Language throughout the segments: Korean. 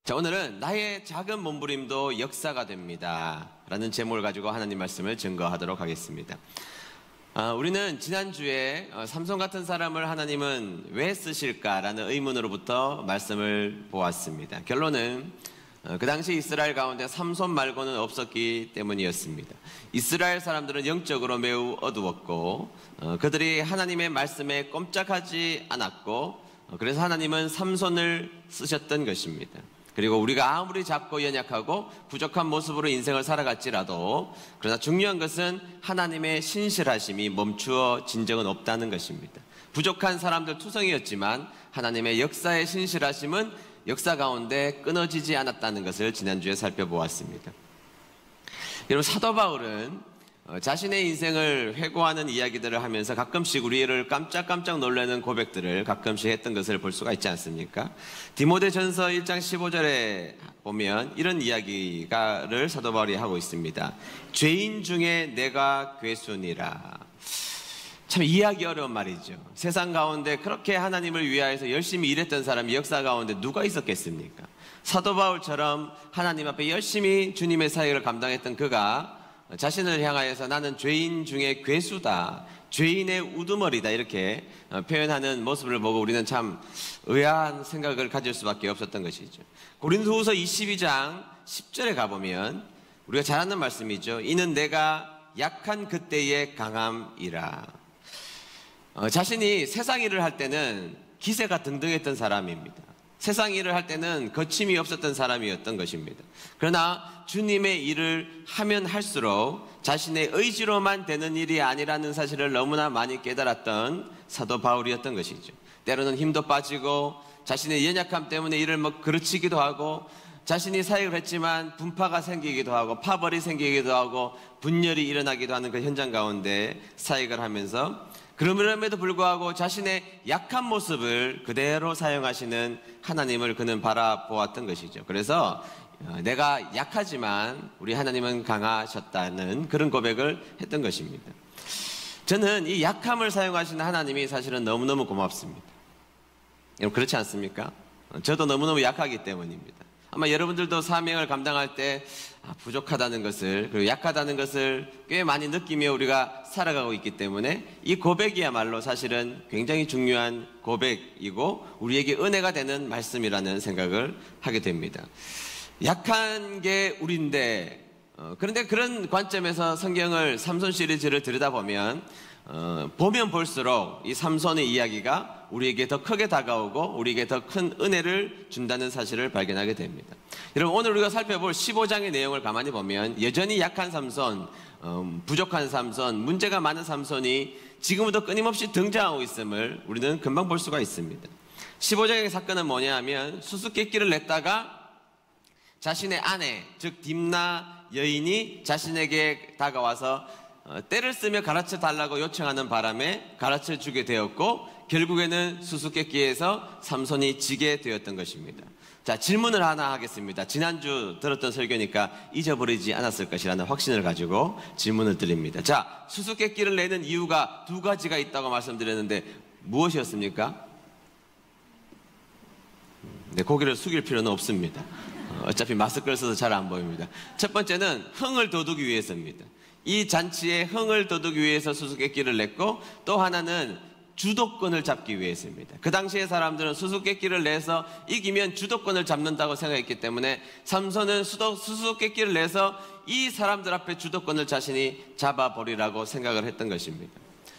자, 오늘은 나의 작은 몸부림도 역사가 됩니다 라는 제목을 가지고 하나님 말씀을 증거하도록 하겠습니다. 우리는 지난주에 삼손 같은 사람을 하나님은 왜 쓰실까라는 의문으로부터 말씀을 보았습니다. 결론은 그 당시 이스라엘 가운데 삼손 말고는 없었기 때문이었습니다. 이스라엘 사람들은 영적으로 매우 어두웠고 그들이 하나님의 말씀에 꼼짝하지 않았고 그래서 하나님은 삼손을 쓰셨던 것입니다. 그리고 우리가 아무리 작고 연약하고 부족한 모습으로 인생을 살아갈지라도 그러나 중요한 것은 하나님의 신실하심이 멈추어진 적은 없다는 것입니다. 부족한 사람들 투성이었지만 하나님의 역사의 신실하심은 역사 가운데 끊어지지 않았다는 것을 지난주에 살펴보았습니다. 여러분, 사도 바울은 자신의 인생을 회고하는 이야기들을 하면서 가끔씩 우리를 깜짝깜짝 놀라는 고백들을 가끔씩 했던 것을 볼 수가 있지 않습니까? 디모데전서 1장 15절에 보면 이런 이야기를 사도 바울이 하고 있습니다. 죄인 중에 내가 괴순이라. 참 이해하기 어려운 말이죠. 세상 가운데 그렇게 하나님을 위하여서 열심히 일했던 사람이 역사 가운데 누가 있었겠습니까? 사도 바울처럼 하나님 앞에 열심히 주님의 사역을 감당했던 그가 자신을 향하여서 나는 죄인 중에 괴수다, 죄인의 우두머리다 이렇게 표현하는 모습을 보고 우리는 참 의아한 생각을 가질 수밖에 없었던 것이죠. 고린도후서 22장 10절에 가보면 우리가 잘 아는 말씀이죠. 이는 내가 약한 그때의 강함이라. 자신이 세상 일을 할 때는 기세가 등등했던 사람입니다. 세상 일을 할 때는 거침이 없었던 사람이었던 것입니다. 그러나 주님의 일을 하면 할수록 자신의 의지로만 되는 일이 아니라는 사실을 너무나 많이 깨달았던 사도 바울이었던 것이죠. 때로는 힘도 빠지고 자신의 연약함 때문에 일을 그르치기도 하고 자신이 사역을 했지만 분파가 생기기도 하고 파벌이 생기기도 하고 분열이 일어나기도 하는 그 현장 가운데 사역을 하면서 그럼에도 불구하고 자신의 약한 모습을 그대로 사용하시는 하나님을 그는 바라보았던 것이죠. 그래서 내가 약하지만 우리 하나님은 강하셨다는 그런 고백을 했던 것입니다. 저는 이 약함을 사용하시는 하나님이 사실은 너무너무 고맙습니다. 여러분, 그렇지 않습니까? 저도 너무너무 약하기 때문입니다. 아마 여러분들도 사명을 감당할 때 부족하다는 것을, 그리고 약하다는 것을 꽤 많이 느끼며 우리가 살아가고 있기 때문에 이 고백이야말로 사실은 굉장히 중요한 고백이고 우리에게 은혜가 되는 말씀이라는 생각을 하게 됩니다. 약한 게 우리인데, 그런데 그런 관점에서 성경을 삼손 시리즈를 들여다보면 보면 볼수록 이 삼손의 이야기가 우리에게 더 크게 다가오고 우리에게 더 큰 은혜를 준다는 사실을 발견하게 됩니다. 여러분, 오늘 우리가 살펴볼 15장의 내용을 가만히 보면 여전히 약한 삼손, 부족한 삼손, 문제가 많은 삼손이 지금부터 끊임없이 등장하고 있음을 우리는 금방 볼 수가 있습니다. 15장의 사건은 뭐냐 하면 수수께끼를 냈다가 자신의 아내, 즉 딥나 여인이 자신에게 다가와서 때를 쓰며 가르쳐 달라고 요청하는 바람에 가르쳐 주게 되었고 결국에는 수수께끼에서 삼손이 지게 되었던 것입니다. 자, 질문을 하나 하겠습니다. 지난주 들었던 설교니까 잊어버리지 않았을 것이라는 확신을 가지고 질문을 드립니다. 자, 수수께끼를 내는 이유가 두 가지가 있다고 말씀드렸는데 무엇이었습니까? 네, 고개를 숙일 필요는 없습니다. 어차피 마스크를 써서 잘 안 보입니다. 첫 번째는 흥을 돋우기 위해서입니다. 이 잔치에 흥을 돋우기 위해서 수수께끼를 냈고 또 하나는 주도권을 잡기 위해서입니다. 그 당시의 사람들은 수수께끼를 내서 이기면 주도권을 잡는다고 생각했기 때문에 삼손은 수수께끼를 내서 이 사람들 앞에 주도권을 자신이 잡아버리라고 생각을 했던 것입니다.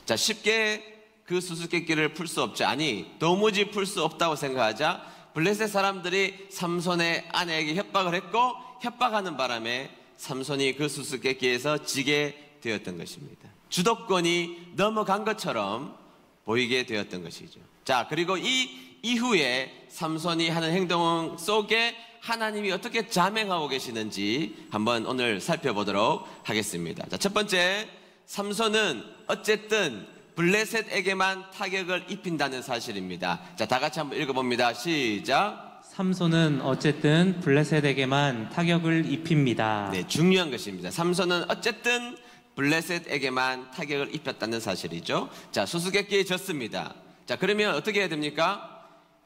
자, 쉽게 그 수수께끼를 풀 수 없지, 아니 도무지 풀 수 없다고 생각하자 블레셋 사람들이 삼손의 아내에게 협박을 했고 협박하는 바람에 삼손이 그 수수께끼에서 지게 되었던 것입니다. 주도권이 넘어간 것처럼 보이게 되었던 것이죠. 자, 그리고 이 이후에 삼손이 하는 행동 속에 하나님이 어떻게 자명하고 계시는지 한번 오늘 살펴보도록 하겠습니다. 자, 첫 번째, 삼손은 어쨌든 블레셋에게만 타격을 입힌다는 사실입니다. 자, 다 같이 한번 읽어봅니다. 시작. 삼손은 어쨌든 블레셋에게만 타격을 입힙니다. 네, 중요한 것입니다. 삼손은 어쨌든 블레셋에게만 타격을 입혔다는 사실이죠. 자, 수수께끼에 졌습니다. 자, 그러면 어떻게 해야 됩니까?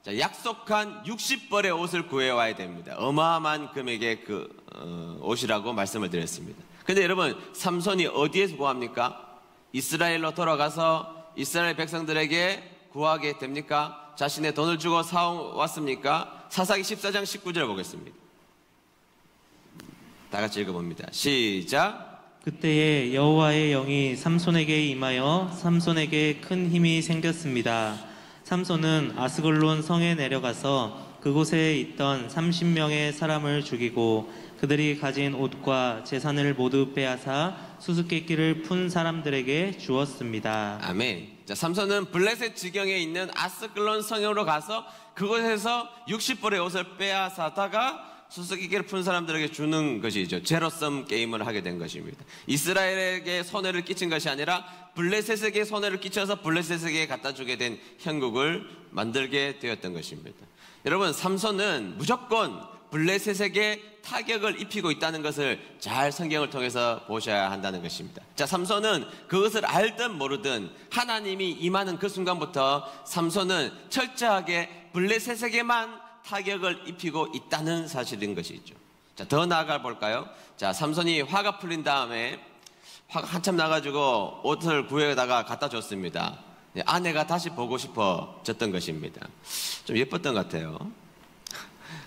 자, 약속한 60벌의 옷을 구해와야 됩니다. 어마어마한 금액의 옷이라고 말씀을 드렸습니다. 근데 여러분, 삼손이 어디에서 구합니까? 이스라엘로 돌아가서 이스라엘 백성들에게 구하게 됩니까? 자신의 돈을 주고 사왔습니까? 사사기 14장 19절 보겠습니다. 다 같이 읽어봅니다. 시작. 그때에 여호와의 영이 삼손에게 임하여 삼손에게 큰 힘이 생겼습니다. 삼손은 아스글론 성에 내려가서 그곳에 있던 30명의 사람을 죽이고 그들이 가진 옷과 재산을 모두 빼앗아 수수께끼를 푼 사람들에게 주었습니다. 아멘. 자, 삼손은 블레셋 지경에 있는 아스글론 성으로 가서 그곳에서 60벌의 옷을 빼앗아다가 수수께끼를 푼 사람들에게 주는 것이죠. 제로섬 게임을 하게 된 것입니다. 이스라엘에게 손해를 끼친 것이 아니라 블레셋에게 손해를 끼쳐서 블레셋에게 갖다 주게 된 형국을 만들게 되었던 것입니다. 여러분, 삼손은 무조건 블레셋에게 타격을 입히고 있다는 것을 잘 성경을 통해서 보셔야 한다는 것입니다. 자, 삼손은 그것을 알든 모르든 하나님이 임하는 그 순간부터 삼손은 철저하게 블레셋에게만 타격을 입히고 있다는 사실인 것이죠. 자, 더 나아가 볼까요? 자, 삼손이 화가 풀린 다음에 화가 한참 나가지고 옷을 구해다가 갖다 줬습니다. 아내가 다시 보고 싶어졌던 것입니다. 좀 예뻤던 것 같아요.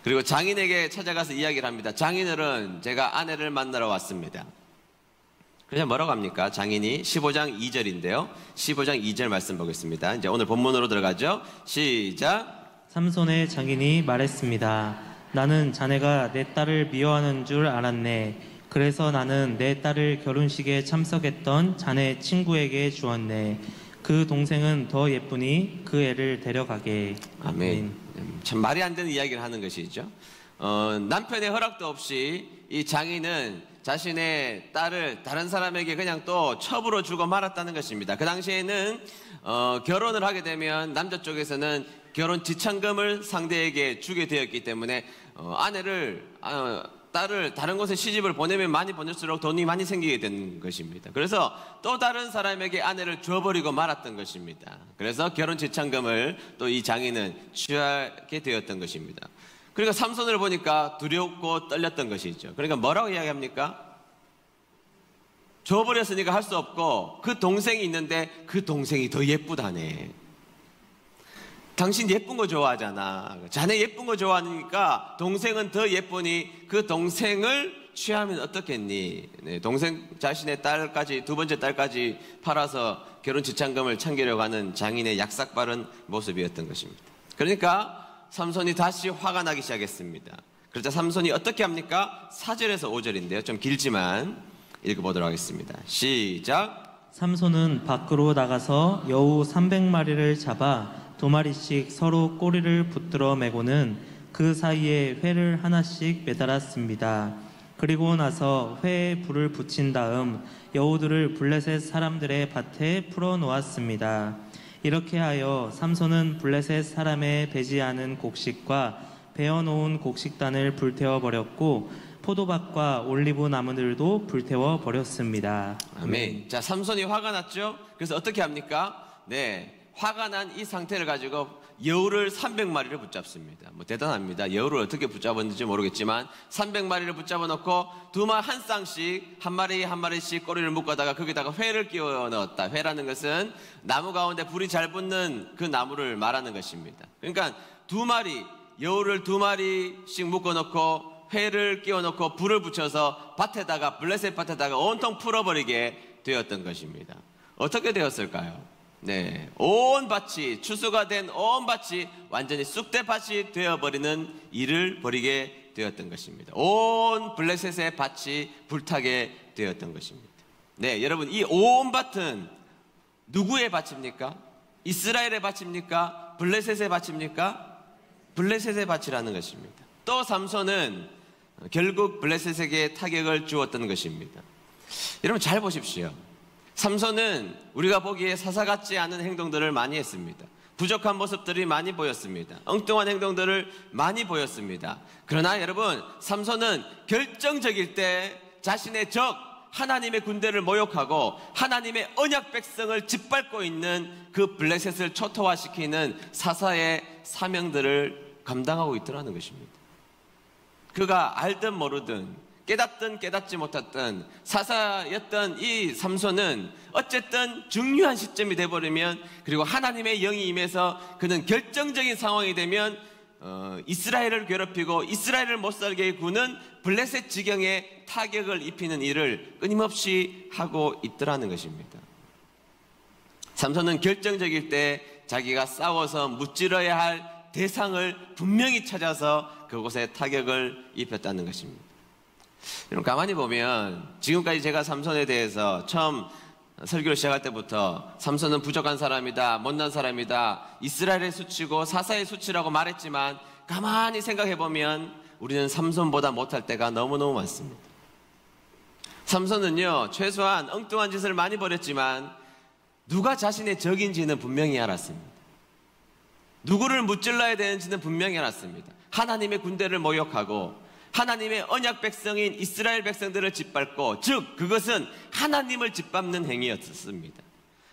그리고 장인에게 찾아가서 이야기를 합니다. 장인어른, 제가 아내를 만나러 왔습니다. 그냥 뭐라고 합니까? 장인이 15장 2절인데요. 15장 2절 말씀 보겠습니다. 이제 오늘 본문으로 들어가죠. 시작. 삼손의 장인이 말했습니다. 나는 자네가 내 딸을 미워하는 줄 알았네. 그래서 나는 내 딸을 결혼식에 참석했던 자네 친구에게 주었네. 그 동생은 더 예쁘니 그 애를 데려가게. 아멘. 참 말이 안 되는 이야기를 하는 것이죠. 남편의 허락도 없이 이 장인은 자신의 딸을 다른 사람에게 그냥 또 첩으로 주고 말았다는 것입니다. 그 당시에는 결혼을 하게 되면 남자 쪽에서는 결혼 지참금을 상대에게 주게 되었기 때문에 딸을 다른 곳에 시집을 보내면 많이 보낼수록 돈이 많이 생기게 된 것입니다. 그래서 또 다른 사람에게 아내를 줘버리고 말았던 것입니다. 그래서 결혼 지참금을 또 이 장인은 취하게 되었던 것입니다. 그러니까 삼손을 보니까 두렵고 떨렸던 것이죠. 그러니까 뭐라고 이야기합니까? 줘버렸으니까 할 수 없고 그 동생이 있는데 그 동생이 더 예쁘다네. 당신 예쁜 거 좋아하잖아. 자네 예쁜 거 좋아하니까 동생은 더 예쁘니 그 동생을 취하면 어떻겠니? 네, 동생 자신의 딸까지, 두 번째 딸까지 팔아서 결혼 지참금을 챙기려고 하는 장인의 약삭 바른 모습이었던 것입니다. 그러니까 삼손이 다시 화가 나기 시작했습니다. 그러자 삼손이 어떻게 합니까? 4절에서 5절인데요. 좀 길지만 읽어보도록 하겠습니다. 시작. 삼손은 밖으로 나가서 여우 300마리를 잡아 2마리씩 서로 꼬리를 붙들어 매고는 그 사이에 회를 하나씩 매달았습니다. 그리고 나서 회에 불을 붙인 다음 여우들을 블레셋 사람들의 밭에 풀어 놓았습니다. 이렇게 하여 삼손은 블레셋 사람의 배지하는 곡식과 베어놓은 곡식단을 불태워 버렸고 포도밭과 올리브 나무들도 불태워 버렸습니다. 아멘. 자, 삼손이 화가 났죠? 그래서 어떻게 합니까? 네. 화가 난 이 상태를 가지고 여우를 300마리를 붙잡습니다. 뭐 대단합니다. 여우를 어떻게 붙잡았는지 모르겠지만 300마리를 붙잡아 놓고 한 쌍씩 한 마리씩 꼬리를 묶어다가 거기다가 회를 끼워 넣었다. 회라는 것은 나무 가운데 불이 잘 붙는 그 나무를 말하는 것입니다. 그러니까 여우를 2마리씩 묶어 놓고 회를 끼워 놓고 불을 붙여서 블레셋 밭에다가 온통 풀어버리게 되었던 것입니다. 어떻게 되었을까요? 네, 온 밭이, 추수가 된 온 밭이 완전히 쑥대밭이 되어버리는 일을 벌이게 되었던 것입니다. 온 블레셋의 밭이 불타게 되었던 것입니다. 네, 여러분, 이 온 밭은 누구의 밭입니까? 이스라엘의 밭입니까? 블레셋의 밭입니까? 블레셋의 밭이라는 것입니다. 또 삼손은 결국 블레셋에게 타격을 주었던 것입니다. 여러분 잘 보십시오. 삼손은 우리가 보기에 사사 같지 않은 행동들을 많이 했습니다. 부족한 모습들이 많이 보였습니다. 엉뚱한 행동들을 많이 보였습니다. 그러나 여러분, 삼손은 결정적일 때 자신의 하나님의 군대를 모욕하고 하나님의 언약 백성을 짓밟고 있는 그 블레셋을 초토화시키는 사사의 사명들을 감당하고 있더라는 것입니다. 그가 알든 모르든 깨닫든 깨닫지 못했던 사사였던 이 삼손은 어쨌든 중요한 시점이 돼버리면, 그리고 하나님의 영이 임해서 그는 결정적인 상황이 되면 이스라엘을 괴롭히고 이스라엘을 못살게 구는 블레셋 지경에 타격을 입히는 일을 끊임없이 하고 있더라는 것입니다. 삼손은 결정적일 때 자기가 싸워서 무찌러야 할 대상을 분명히 찾아서 그곳에 타격을 입혔다는 것입니다. 여러분, 가만히 보면 지금까지 제가 삼손에 대해서 처음 설교를 시작할 때부터 삼손은 부족한 사람이다, 못난 사람이다, 이스라엘의 수치고 사사의 수치라고 말했지만, 가만히 생각해 보면 우리는 삼손보다 못할 때가 너무너무 많습니다. 삼손은요, 최소한 엉뚱한 짓을 많이 벌였지만 누가 자신의 적인지는 분명히 알았습니다. 누구를 무찔러야 되는지는 분명히 알았습니다. 하나님의 군대를 모욕하고 하나님의 언약 백성인 이스라엘 백성들을 짓밟고, 즉 그것은 하나님을 짓밟는 행위였습니다.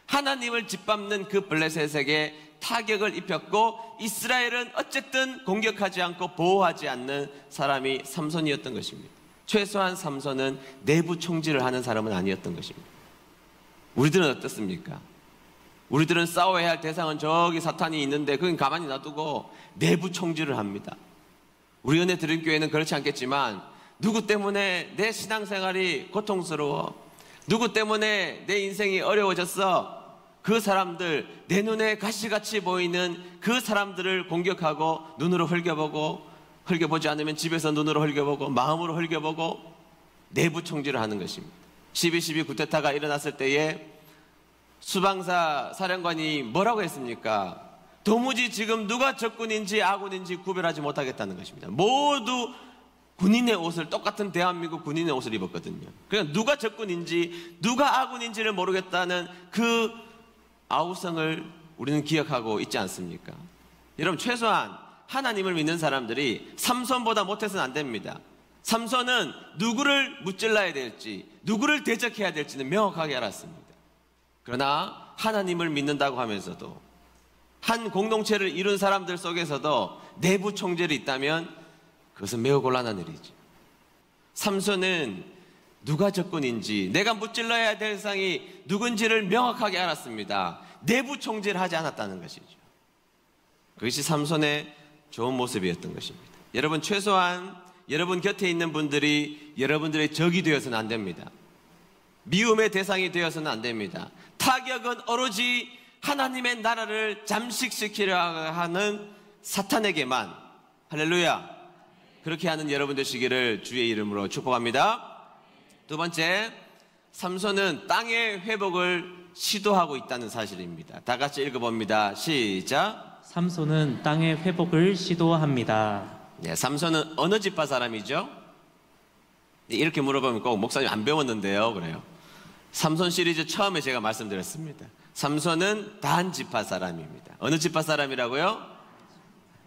하나님을 짓밟는 그 블레셋에게 타격을 입혔고, 이스라엘은 어쨌든 공격하지 않고 보호하지 않는 사람이 삼손이었던 것입니다. 최소한 삼손은 내부 총질을 하는 사람은 아니었던 것입니다. 우리들은 어떻습니까? 우리들은 싸워야 할 대상은 저기 사탄이 있는데 그건 가만히 놔두고 내부 총질을 합니다. 우리 은혜 드린 교회는 그렇지 않겠지만, 누구 때문에 내 신앙생활이 고통스러워, 누구 때문에 내 인생이 어려워졌어, 그 사람들, 내 눈에 가시같이 보이는 그 사람들을 공격하고 눈으로 헐겨보고, 헐겨보지 않으면 집에서 눈으로 헐겨보고 마음으로 헐겨보고 내부 총질을 하는 것입니다. 12.12 쿠데타가 일어났을 때에 수방사 사령관이 뭐라고 했습니까? 도무지 지금 누가 적군인지 아군인지 구별하지 못하겠다는 것입니다. 모두 군인의 옷을, 똑같은 대한민국 군인의 옷을 입었거든요. 그러니까 누가 적군인지 누가 아군인지를 모르겠다는 그 아우성을 우리는 기억하고 있지 않습니까? 여러분, 최소한 하나님을 믿는 사람들이 삼손보다 못해서는 안 됩니다. 삼손은 누구를 무찔러야 될지, 누구를 대적해야 될지는 명확하게 알았습니다. 그러나 하나님을 믿는다고 하면서도, 한 공동체를 이룬 사람들 속에서도 내부 총질이 있다면 그것은 매우 곤란한 일이죠. 삼손은 누가 적군인지, 내가 무찔러야 할 대상이 누군지를 명확하게 알았습니다. 내부 총질을 하지 않았다는 것이죠. 그것이 삼손의 좋은 모습이었던 것입니다. 여러분, 최소한 여러분 곁에 있는 분들이 여러분들의 적이 되어서는 안 됩니다. 미움의 대상이 되어서는 안 됩니다. 타격은 오로지 하나님의 나라를 잠식시키려 하는 사탄에게만, 할렐루야, 그렇게 하는 여러분 되시기를 주의 이름으로 축복합니다. 두 번째, 삼손은 땅의 회복을 시도하고 있다는 사실입니다. 다 같이 읽어봅니다. 시작. 삼손은 땅의 회복을 시도합니다. 네, 삼손은 어느 지파 사람이죠? 이렇게 물어보면 꼭 목사님 안 배웠는데요, 그래요. 삼손 시리즈 처음에 제가 말씀드렸습니다. 삼손은 단 지파 사람입니다. 어느 지파 사람이라고요?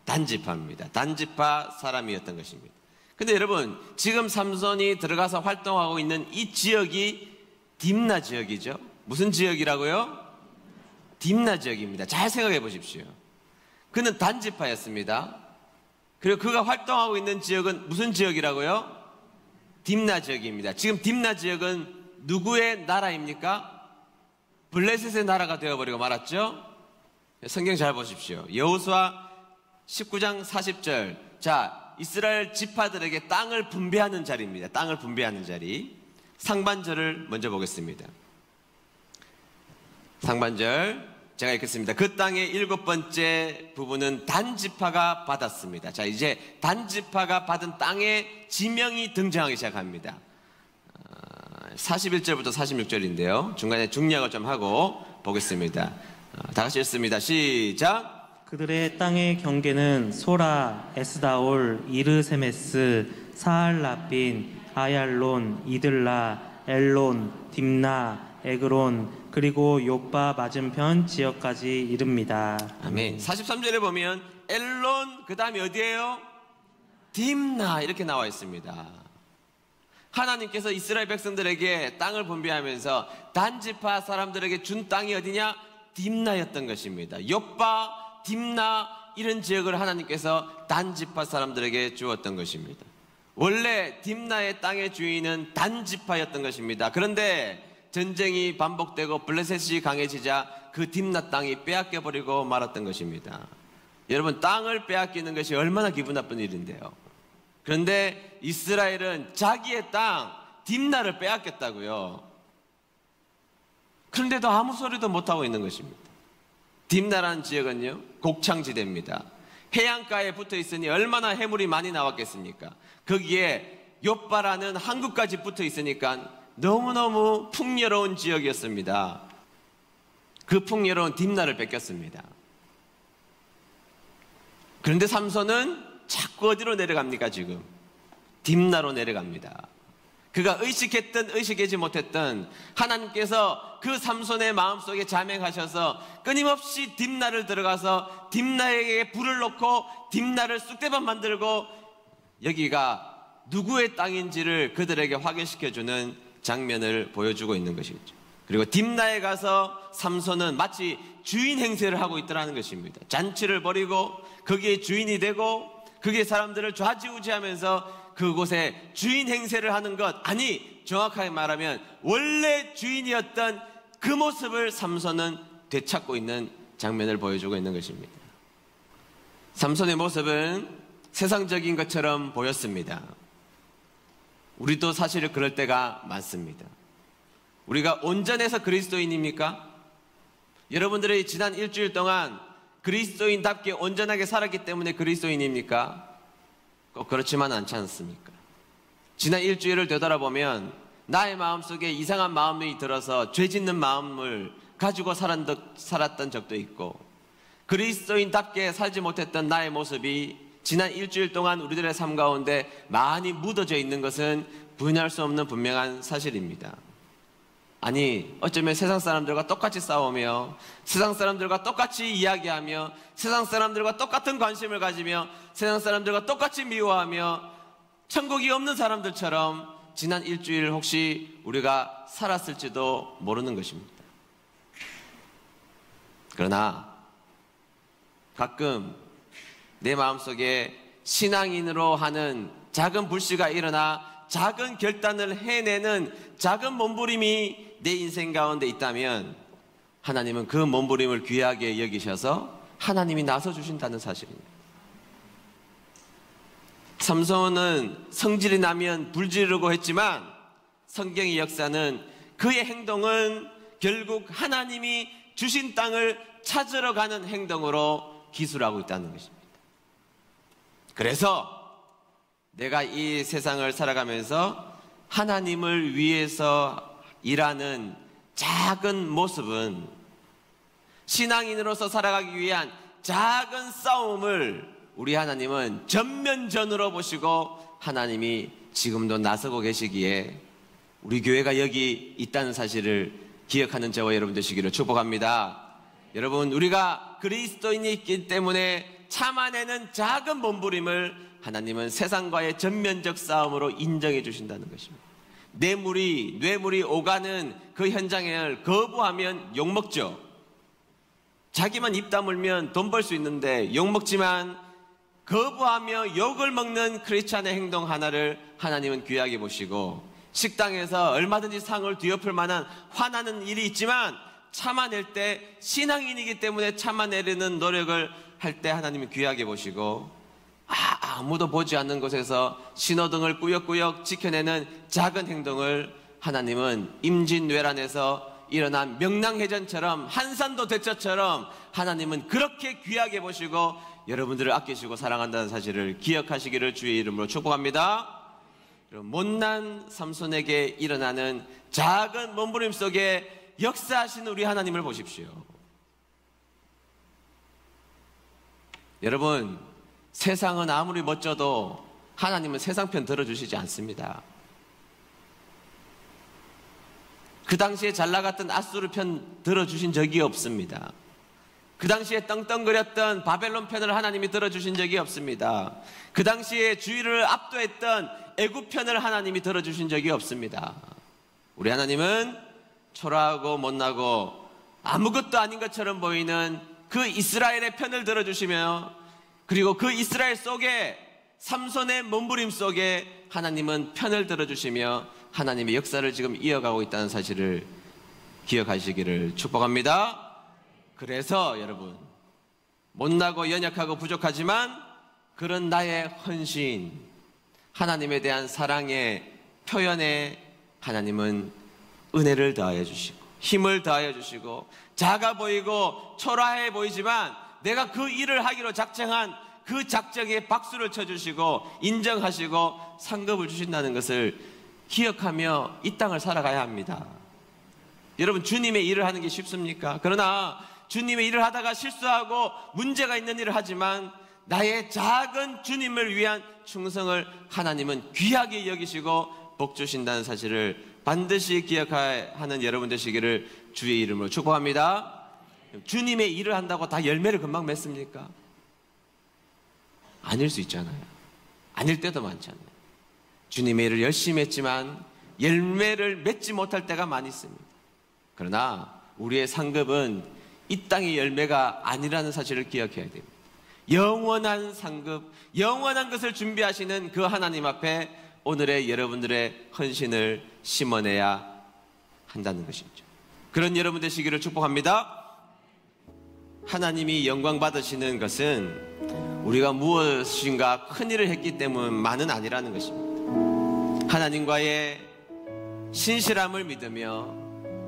단 지파입니다. 단 지파 사람이었던 것입니다. 근데 여러분, 지금 삼손이 들어가서 활동하고 있는 이 지역이 딥나 지역이죠. 무슨 지역이라고요? 딥나 지역입니다. 잘 생각해 보십시오. 그는 단 지파였습니다. 그리고 그가 활동하고 있는 지역은 무슨 지역이라고요? 딥나 지역입니다. 지금 딥나 지역은 누구의 나라입니까? 블레셋의 나라가 되어버리고 말았죠. 성경 잘 보십시오. 여호수아 19장 40절. 자, 이스라엘 지파들에게 땅을 분배하는 자리입니다. 땅을 분배하는 자리. 상반절을 먼저 보겠습니다. 상반절 제가 읽겠습니다. 그 땅의 7번째 부분은 단 지파가 받았습니다. 자, 이제 단 지파가 받은 땅의 지명이 등장하기 시작합니다. 41절부터 46절인데요. 중간에 중략을 좀 하고 보겠습니다. 다 같이 읽습니다. 시작. 그들의 땅의 경계는 소라, 에스다올, 이르세메스, 사알라빈, 아얄론, 이들라, 엘론, 딥나, 에그론, 그리고 요빠 맞은편 지역까지 이릅니다. 아멘. 43절에 보면 엘론, 그 다음에 어디예요? 딥나 이렇게 나와 있습니다. 하나님께서 이스라엘 백성들에게 땅을 분배하면서 단지파 사람들에게 준 땅이 어디냐? 딥나였던 것입니다. 욥바, 딥나 이런 지역을 하나님께서 단지파 사람들에게 주었던 것입니다. 원래 딥나의 땅의 주인은 단지파였던 것입니다. 그런데 전쟁이 반복되고 블레셋이 강해지자 그 딥나 땅이 빼앗겨버리고 말았던 것입니다. 여러분, 땅을 빼앗기는 것이 얼마나 기분 나쁜 일인데요. 그런데 이스라엘은 자기의 땅 딥나를 빼앗겼다고요. 그런데도 아무 소리도 못하고 있는 것입니다. 딥나라는 지역은요, 곡창지대입니다. 해안가에 붙어 있으니 얼마나 해물이 많이 나왔겠습니까? 거기에 욥바라는 항구까지 붙어 있으니까 너무너무 풍요로운 지역이었습니다. 그 풍요로운 딥나를 뺏겼습니다. 그런데 삼손은 자꾸 어디로 내려갑니까? 지금 딥나로 내려갑니다. 그가 의식했든 의식하지 못했든 하나님께서 그 삼손의 마음속에 자명하셔서 끊임없이 딥나를 들어가서 딥나에게 불을 놓고 딥나를 쑥대밭 만들고 여기가 누구의 땅인지를 그들에게 확인시켜주는 장면을 보여주고 있는 것이죠. 그리고 딥나에 가서 삼손은 마치 주인 행세를 하고 있더라는 것입니다. 잔치를 벌이고 거기에 주인이 되고 그게 사람들을 좌지우지하면서 그곳에 주인 행세를 하는 것, 아니 정확하게 말하면 원래 주인이었던 그 모습을 삼손은 되찾고 있는 장면을 보여주고 있는 것입니다. 삼손의 모습은 세상적인 것처럼 보였습니다. 우리도 사실 그럴 때가 많습니다. 우리가 온전해서 그리스도인입니까? 여러분들이 지난 일주일 동안 그리스도인답게 온전하게 살았기 때문에 그리스도인입니까? 꼭 그렇지만 않지 않습니까? 지난 일주일을 되돌아보면 나의 마음속에 이상한 마음이 들어서 죄 짓는 마음을 가지고 살았던 적도 있고, 그리스도인답게 살지 못했던 나의 모습이 지난 일주일 동안 우리들의 삶 가운데 많이 묻어져 있는 것은 부인할 수 없는 분명한 사실입니다. 아니, 어쩌면 세상 사람들과 똑같이 싸우며 세상 사람들과 똑같이 이야기하며 세상 사람들과 똑같은 관심을 가지며 세상 사람들과 똑같이 미워하며 천국이 없는 사람들처럼 지난 일주일 혹시 우리가 살았을지도 모르는 것입니다. 그러나 가끔 내 마음속에 신앙인으로 하는 작은 불씨가 일어나 작은 결단을 해내는 작은 몸부림이 내 인생 가운데 있다면 하나님은 그 몸부림을 귀하게 여기셔서 하나님이 나서주신다는 사실입니다. 삼손은 성질이 나면 불지르고 했지만 성경의 역사는 그의 행동은 결국 하나님이 주신 땅을 찾으러 가는 행동으로 기술하고 있다는 것입니다. 그래서 내가 이 세상을 살아가면서 하나님을 위해서 일하는 작은 모습은 신앙인으로서 살아가기 위한 작은 싸움을 우리 하나님은 전면전으로 보시고 하나님이 지금도 나서고 계시기에 우리 교회가 여기 있다는 사실을 기억하는 저와 여러분 되시기를 축복합니다. 여러분, 우리가 그리스도인이 있기 때문에 참아내는 작은 몸부림을 하나님은 세상과의 전면적 싸움으로 인정해 주신다는 것입니다. 뇌물이 오가는 그 현장을 거부하면 욕먹죠. 자기만 입 다물면 돈 벌 수 있는데 욕먹지만 거부하며 욕을 먹는 크리스찬의 행동 하나를 하나님은 귀하게 보시고, 식당에서 얼마든지 상을 뒤엎을 만한 화나는 일이 있지만 참아낼 때 신앙인이기 때문에 참아내려는 노력을 할 때 하나님은 귀하게 보시고, 아무도 보지 않는 곳에서 신호등을 꾸역꾸역 지켜내는 작은 행동을 하나님은 임진왜란에서 일어난 명랑해전처럼 한산도 대처처럼 하나님은 그렇게 귀하게 보시고 여러분들을 아끼시고 사랑한다는 사실을 기억하시기를 주의 이름으로 축복합니다. 못난 삼손에게 일어나는 작은 몸부림 속에 역사하시는 우리 하나님을 보십시오. 여러분, 세상은 아무리 멋져도 하나님은 세상 편 들어주시지 않습니다. 그 당시에 잘 나갔던 아수르 편 들어주신 적이 없습니다. 그 당시에 떵떵거렸던 바벨론 편을 하나님이 들어주신 적이 없습니다. 그 당시에 주의를 압도했던 애굽 편을 하나님이 들어주신 적이 없습니다. 우리 하나님은 초라하고 못나고 아무것도 아닌 것처럼 보이는 그 이스라엘의 편을 들어주시며, 그리고 그 이스라엘 속에 삼손의 몸부림 속에 하나님은 편을 들어주시며 하나님의 역사를 지금 이어가고 있다는 사실을 기억하시기를 축복합니다. 그래서 여러분, 못나고 연약하고 부족하지만 그런 나의 헌신, 하나님에 대한 사랑의 표현에 하나님은 은혜를 더하여 주시고 힘을 더하여 주시고, 작아 보이고 초라해 보이지만 내가 그 일을 하기로 작정한 그 작정에 박수를 쳐주시고 인정하시고 상급을 주신다는 것을 기억하며 이 땅을 살아가야 합니다. 여러분, 주님의 일을 하는 게 쉽습니까? 그러나 주님의 일을 하다가 실수하고 문제가 있는 일을 하지만 나의 작은 주님을 위한 충성을 하나님은 귀하게 여기시고 복 주신다는 사실을 반드시 기억하는 여러분 되시기를 주의 이름으로 축복합니다. 주님의 일을 한다고 다 열매를 금방 맺습니까? 아닐 수 있잖아요. 아닐 때도 많잖아요. 주님의 일을 열심히 했지만 열매를 맺지 못할 때가 많이 있습니다. 그러나 우리의 상급은 이 땅의 열매가 아니라는 사실을 기억해야 됩니다. 영원한 상급, 영원한 것을 준비하시는 그 하나님 앞에 오늘의 여러분들의 헌신을 심어내야 한다는 것이죠. 그런 여러분 되시기를 축복합니다. 하나님이 영광 받으시는 것은 우리가 무엇인가 큰 일을 했기 때문만은 아니라는 것입니다. 하나님과의 신실함을 믿으며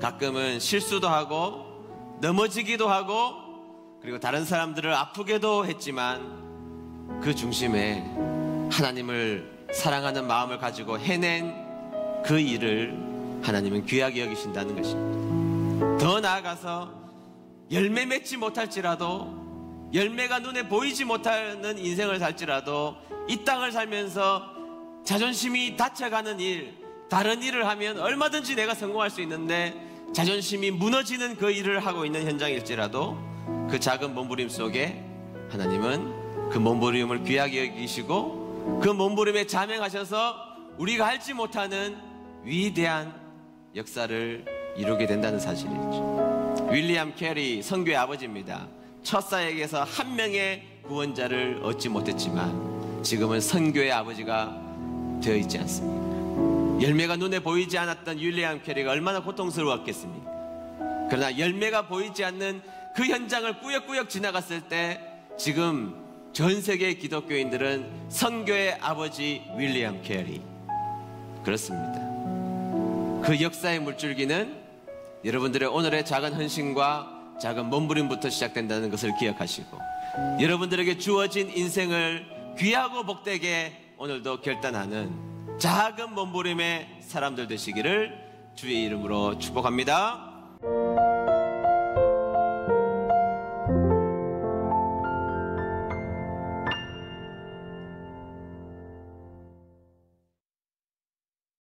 가끔은 실수도 하고 넘어지기도 하고 그리고 다른 사람들을 아프게도 했지만 그 중심에 하나님을 사랑하는 마음을 가지고 해낸 그 일을 하나님은 귀하게 여기신다는 것입니다. 더 나아가서 열매 맺지 못할지라도, 열매가 눈에 보이지 못하는 인생을 살지라도 이 땅을 살면서 자존심이 다쳐가는 일, 다른 일을 하면 얼마든지 내가 성공할 수 있는데 자존심이 무너지는 그 일을 하고 있는 현장일지라도 그 작은 몸부림 속에 하나님은 그 몸부림을 귀하게 여기시고 그 몸부림에 자명하셔서 우리가 알지 못하는 위대한 역사를 이루게 된다는 사실이죠. 윌리엄 캐리 선교의 아버지입니다. 첫 사역에서 한 명의 구원자를 얻지 못했지만 지금은 선교의 아버지가 되어 있지 않습니까? 열매가 눈에 보이지 않았던 윌리엄 캐리가 얼마나 고통스러웠겠습니까? 그러나 열매가 보이지 않는 그 현장을 꾸역꾸역 지나갔을 때 지금 전 세계의 기독교인들은 선교의 아버지 윌리엄 캐리, 그렇습니다. 그 역사의 물줄기는 여러분들의 오늘의 작은 헌신과 작은 몸부림부터 시작된다는 것을 기억하시고 여러분들에게 주어진 인생을 귀하고 복되게 오늘도 결단하는 작은 몸부림의 사람들 되시기를 주의 이름으로 축복합니다.